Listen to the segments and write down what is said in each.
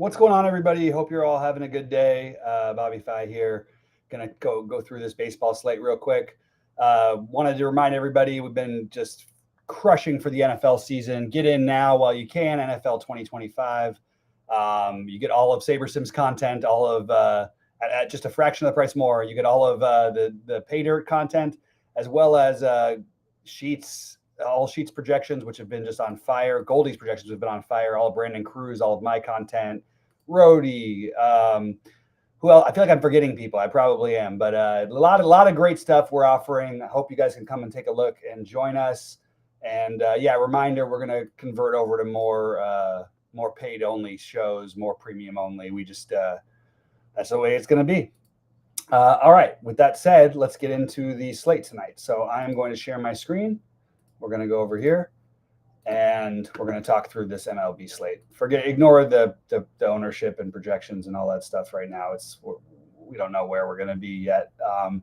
What's going on, everybody? Hope you're all having a good day. Bobby Fi here. Gonna go through this baseball slate real quick. Wanted to remind everybody we've been just crushing for the NFL season. Get in now while you can. NFL 2025. You get all of SaberSim's content, all of at just a fraction of the price more. You get all of the pay dirt content, as well as sheets. All Sheets projections, which have been just on fire. Goldie's projections have been on fire. All of Brandon Cruz, all of my content. Rhodey, who else? I feel like I'm forgetting people. I probably am, but a lot of great stuff we're offering. I hope you guys can come and take a look and join us. And reminder, we're going to convert over to more paid only shows, more premium only. We just that's the way it's going to be. All right. With that said, let's get into the slate tonight. So I am going to share my screen. We're going to go over here, and we're going to talk through this MLB slate. Ignore the ownership and projections and all that stuff right now. We don't know where we're going to be yet. I'm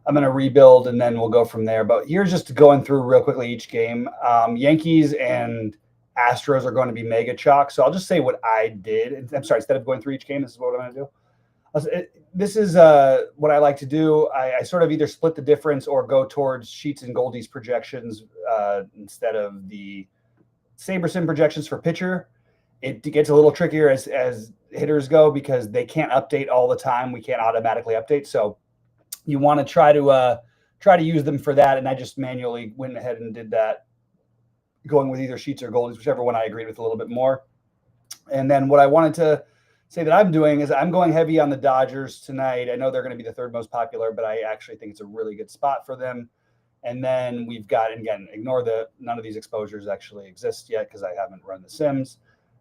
going to rebuild, and then we'll go from there. But here's just going through real quickly each game. Yankees and Astros are going to be mega chalk. So I'll just say what I did. I'm sorry, instead of going through each game, this is what I'm going to do. This is what I like to do. I sort of either split the difference or go towards Sheets and Goldie's projections instead of the SaberSim projections for pitcher. It gets a little trickier as hitters go because they can't update all the time. We can't automatically update. So you want to try to use them for that. And I just manually went ahead and did that, going with either Sheets or Goldie's, whichever one I agreed with a little bit more. And then what I wanted to say that I'm doing is I'm going heavy on the Dodgers tonight. I know they're going to be the third most popular, but I actually think it's a really good spot for them. And then we've got, and again, ignore none of these exposures actually exist yet because I haven't run the Sims.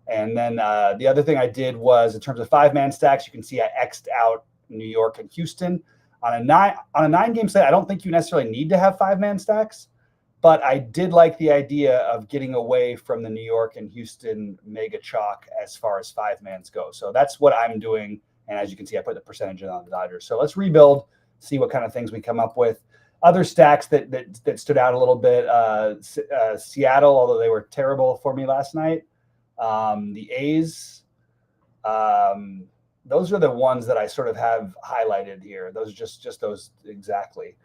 And then the other thing I did was in terms of 5-man stacks, you can see I X'd out New York and Houston on a 9-game slate. I don't think you necessarily need to have 5-man stacks, but I did like the idea of getting away from the New York and Houston mega chalk as far as 5-mans go. So that's what I'm doing. And as you can see, I put the percentage in on the Dodgers. So let's rebuild, see what kind of things we come up with. Other stacks that stood out a little bit, Seattle, although they were terrible for me last night. The A's, those are the ones that I sort of have highlighted here. Those are just those exactly.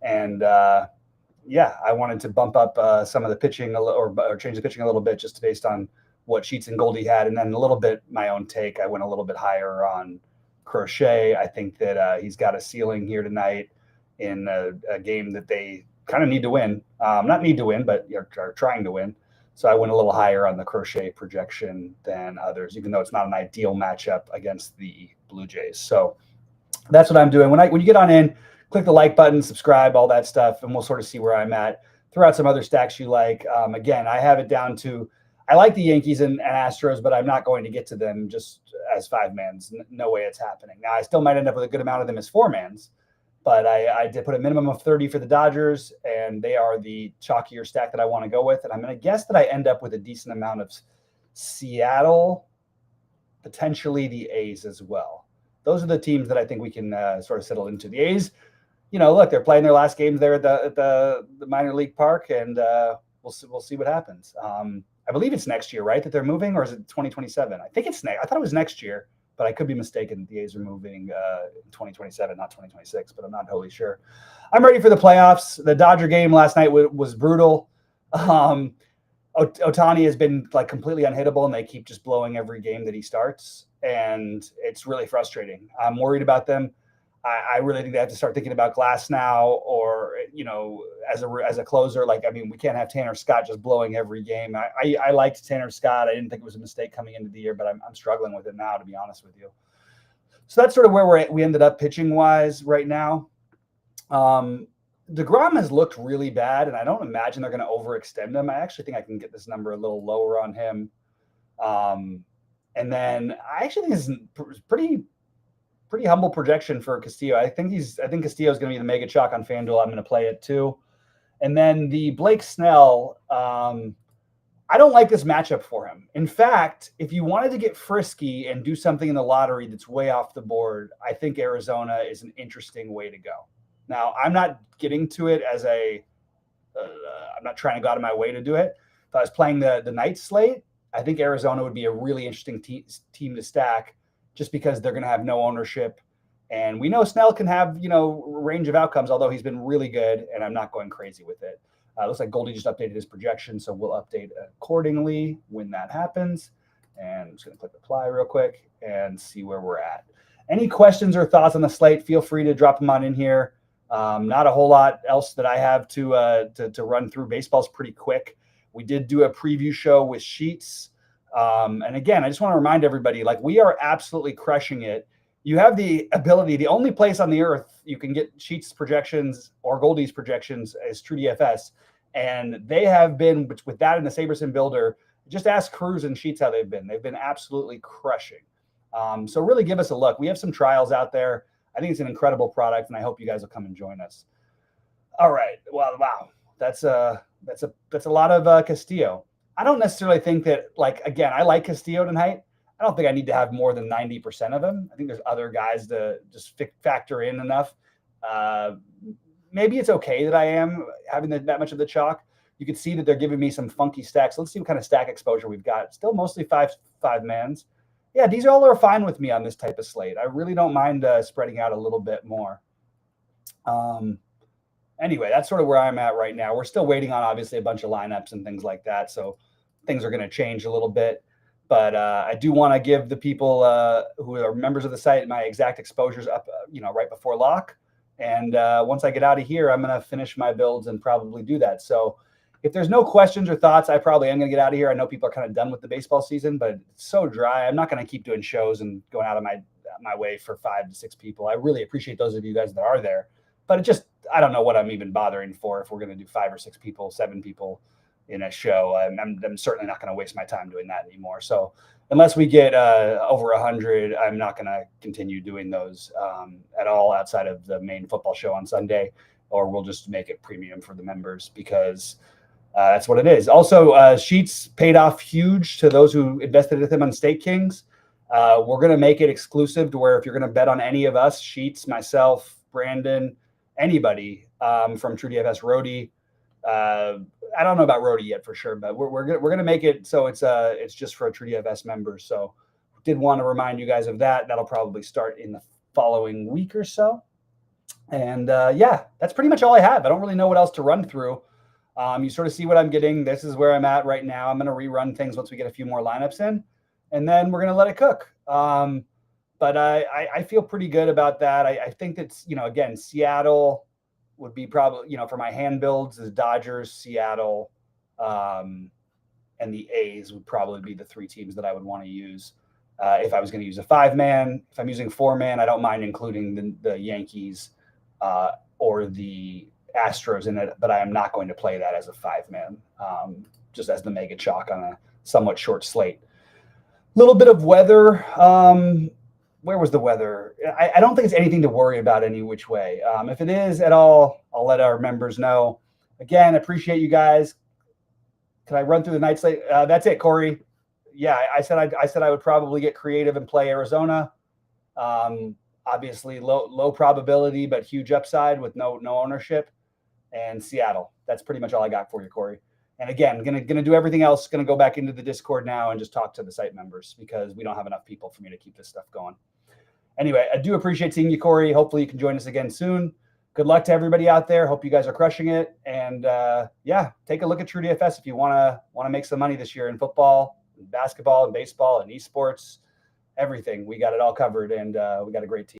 And I wanted to bump up some of the pitching or change the pitching a little bit just based on what Sheets and Goldie had. And then a little bit my own take. I went a little bit higher on Crochet. I think that he's got a ceiling here tonight in a game that they kind of need to win. Not need to win, but are trying to win. So I went a little higher on the Crochet projection than others, even though it's not an ideal matchup against the Blue Jays. So that's what I'm doing. When you get on in, click the like button, subscribe, all that stuff, and we'll sort of see where I'm at. Throw out some other stacks you like. Again, I have it down to I like the Yankees and Astros, but I'm not going to get to them just as 5-mans. No way it's happening. Now, I still might end up with a good amount of them as 4-mans, but I did put a minimum of 30 for the Dodgers, and they are the chalkier stack that I want to go with. And I'm going to guess that I end up with a decent amount of Seattle, potentially the A's as well. Those are the teams that I think we can sort of settle into. The A's, look, they're playing their last games there at the minor league park, and we'll see what happens. I believe it's next year, right, that they're moving, or is it 2027? I think it's I thought it was next year, but I could be mistaken. The A's are moving in 2027, not 2026, but I'm not totally sure. I'm ready for the playoffs. The Dodger game last night was brutal. Ohtani has been like completely unhittable, and they keep just blowing every game that he starts, and it's really frustrating. I'm worried about them. I really think they have to start thinking about Glass now, or as a closer. We can't have Tanner Scott just blowing every game. I liked Tanner Scott. I didn't think it was a mistake coming into the year, but I'm struggling with it now, to be honest with you. So that's sort of where we ended up pitching wise right now. DeGrom has looked really bad, and I don't imagine they're going to overextend him. I actually think I can get this number a little lower on him. And then I actually think this is pretty humble projection for Castillo. I think Castillo is going to be the mega chalk on FanDuel. I'm going to play it too. And then the Blake Snell, I don't like this matchup for him. In fact, if you wanted to get frisky and do something in the lottery that's way off the board, I think Arizona is an interesting way to go. Now, I'm not getting to it as I'm not trying to go out of my way to do it. If I was playing the night slate, I think Arizona would be a really interesting team to stack just because they're going to have no ownership. And we know Snell can have, range of outcomes, although he's been really good, and I'm not going crazy with it. Looks like Goldie just updated his projection, so we'll update accordingly when that happens. And I'm just going to click apply real quick and see where we're at. Any questions or thoughts on the slate, feel free to drop them on in here. Not a whole lot else that I have to run through. Baseball's pretty quick. We did do a preview show with Sheets. And again, I just want to remind everybody, like, we are absolutely crushing it. You have the ability, the only place on the earth you can get Sheets projections or Goldie's projections is TrueDFS. And they have been, with that and the SaberSim Builder, just ask Cruz and Sheets how they've been. They've been absolutely crushing. So really give us a look. We have some trials out there. I think it's an incredible product, and I hope you guys will come and join us. All right. Well, wow. That's a lot of Castillo. I don't necessarily think that, like, again, I like Castillo tonight. I don't think I need to have more than 90% of him. I think there's other guys to just factor in enough. Maybe it's okay that I am having that much of the chalk. You can see that they're giving me some funky stacks. Let's see what kind of stack exposure we've got. Still mostly five mans. Yeah, these all are fine with me on this type of slate. I really don't mind spreading out a little bit more. Anyway, that's sort of where I'm at right now. We're still waiting on, obviously, a bunch of lineups and things like that. So things are going to change a little bit. But I do want to give the people who are members of the site my exact exposures up, right before lock. And once I get out of here, I'm going to finish my builds and probably do that. So if there's no questions or thoughts, I probably am going to get out of here. I know people are kind of done with the baseball season, but it's so dry. I'm not going to keep doing shows and going out of my way for 5 to 6 people. I really appreciate those of you guys that are there. But I don't know what I'm even bothering for if we're going to do 5 or 6 people, 7 people in a show. I'm certainly not going to waste my time doing that anymore. So unless we get over 100, I'm not going to continue doing those at all outside of the main football show on Sunday, or we'll just make it premium for the members because that's what it is. Also, Sheets paid off huge to those who invested with him on State Kings. We're going to make it exclusive to where if you're going to bet on any of us, Sheets, myself, Brandon, anybody from TrueDFS, Rody. I don't know about Rody yet for sure, but we're going to make it so it's just for TrueDFS members. So did want to remind you guys of that. That'll probably start in the following week or so. And yeah, that's pretty much all I have. I don't really know what else to run through. You sort of see what I'm getting. This is where I'm at right now. I'm going to rerun things once we get a few more lineups in, and then we're going to let it cook. But I feel pretty good about that. I think that's, again, Seattle would be probably, for my hand builds, the Dodgers, Seattle, and the A's would probably be the 3 teams that I would want to use. If I was going to use a 5-man, if I'm using 4-man, I don't mind including the Yankees or the Astros in it, but I am not going to play that as a 5-man, just as the mega chalk on a somewhat short slate. Little bit of weather. Where was the weather? I don't think it's anything to worry about any which way. If it is at all, I'll let our members know. Again, appreciate you guys. Can I run through the night slate? That's it, Corey. Yeah, I said I would probably get creative and play Arizona. Obviously, low probability, but huge upside with no ownership. And Seattle. That's pretty much all I got for you, Corey. And again, gonna do everything else. Gonna go back into the Discord now and just talk to the site members because we don't have enough people for me to keep this stuff going. Anyway, I do appreciate seeing you, Corey. Hopefully you can join us again soon. Good luck to everybody out there. Hope you guys are crushing it. And yeah, take a look at TrueDFS if you wanna make some money this year in football, and basketball, and baseball, and esports, everything. We got it all covered, and we got a great team.